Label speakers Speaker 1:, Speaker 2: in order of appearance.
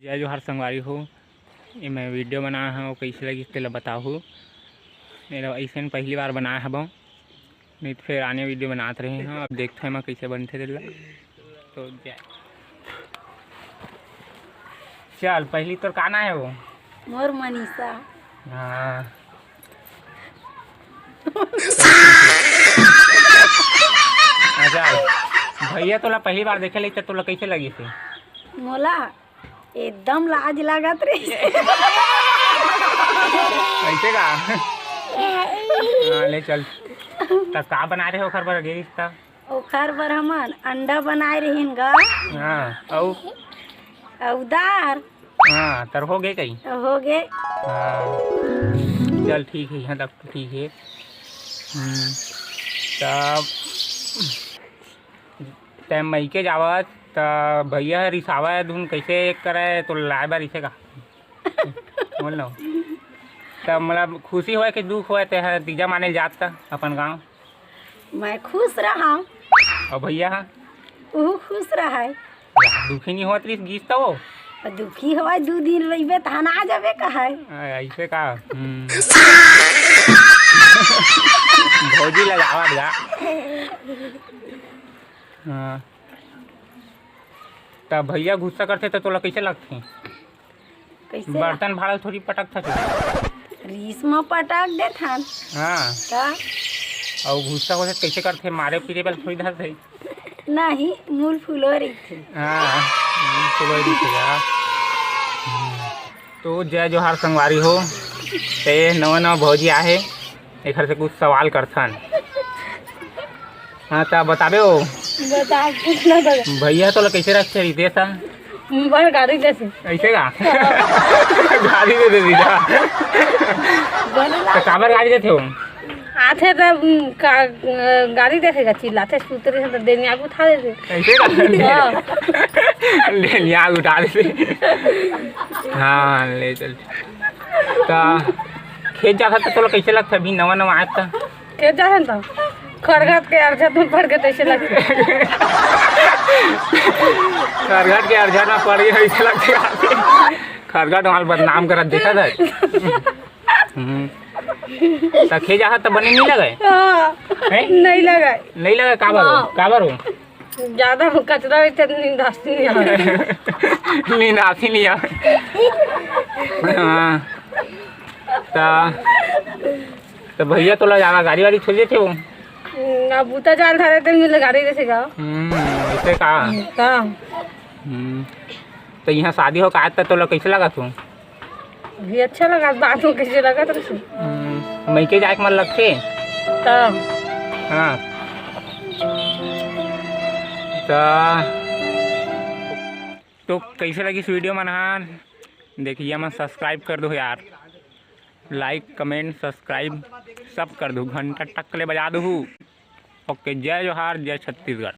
Speaker 1: जय जोहार संगवारी हो। ये मैं वीडियो बनाया हूँ कैसे लगी तेला बताहूँ। मेरा ऐसे पहली बार बनाया है नहीं तो फिर आने वीडियो बनाते रहे हैं। अब देखते हैं मैं कैसे बनते दिला तो जय। चल पहली तो काना है वो
Speaker 2: मोर मनीषा।
Speaker 1: हाँ अच्छा भैया तोला पहली बार देखे ली तोला कैसे लगी थी?
Speaker 2: मोला एकदम लाज लागत रे।
Speaker 1: कैसे का ले चल तब का बना रहे हो खर बर गिरी तब?
Speaker 2: ओखर बर हमन अंडा बनाए रहीन गा।
Speaker 1: हाँ औ
Speaker 2: दार
Speaker 1: हाँ तर हो गए कहीं
Speaker 2: हो गए।
Speaker 1: हाँ चल ठीक है यहाँ तक तो ठीक है। तब टाइम मई के जावत तब भैया रिसावा धुन कैसे करे तो लाए बार इसे का बोल लो तब मतलब खुशी होए कि दुख होए ते तीजा माने जात था अपन गाँव।
Speaker 2: मैं खुश रहा
Speaker 1: और भैया
Speaker 2: वो खुश रहा है।
Speaker 1: दुखी नहीं होत रही गीत तो वो
Speaker 2: दुखी हवा 2 दिन रही थाना आ जाबे कहा
Speaker 1: ऐसे का भौजी लगावा जा। हाँ तब भैया गुस्सा करते तो तोला कैसे लगते?
Speaker 2: कैसे
Speaker 1: बर्तन भाड़ा थोड़ी पटक था
Speaker 2: रीस में पटाक दे थान।
Speaker 1: हाँ
Speaker 2: का
Speaker 1: और गुस्सा होते कैसे करते? मारे पीरे वाले थोड़ी धरते
Speaker 2: नहीं मूल फूलो रही थी।
Speaker 1: हाँ चलो दिखेगा। तो जय जोहार संगवारी हो। ते नवा भौजी आहे एक से कुछ सवाल करथन। हाँ तब बताबे हो
Speaker 2: बता कुछ ना बता
Speaker 1: भैया तो कैसे रखते रितेश
Speaker 2: बड़ गाड़ी जैसे
Speaker 1: ऐसे का गाड़ी दे दीदा तो काबर गाड़ी देते हो?
Speaker 2: आथे तब गाड़ी देखेगा चिल्लाते सूतरे से तो देने आगे उठा देते
Speaker 1: ऐसे का ले लिया उठा देते। हाँ ले चल तो खेत जाता तो तोला कैसे लगता? अभी नवा नवा आया था
Speaker 2: खेत जाते तो खरगट के अर्जत में पड़ के कैसे लगते?
Speaker 1: खरगट के अर्जत में पड़ गए ऐसे लगते खरगट वहाँ बदनाम कर देखा था। तो खेत जाता तो बने नहीं लगे?
Speaker 2: नहीं लगा
Speaker 1: नहीं लगा काबर हो
Speaker 2: ज्यादा कचरा
Speaker 1: नींदासी नहीं आवे। हाँ तो भैया तोला जाना गाड़ी वाड़ी छोड़ देते हो?
Speaker 2: बूता जाल धरे थे मिले गाड़ी जैसे का
Speaker 1: ऐसे का तो यहाँ शादी हो का तोला कैसे लगा तू?
Speaker 2: भी अच्छा लगा बात में कैसे लगा तुझे?
Speaker 1: मई के जाए मन लगते
Speaker 2: तब
Speaker 1: हाँ तो कैसे लगी इस वीडियो में? हाँ देखिए मैं सब्सक्राइब कर दो यार, लाइक कमेंट सब्सक्राइब सब कर दो, घंटा टक ले बजा दो। ओके जय जोहार जय छत्तीसगढ़।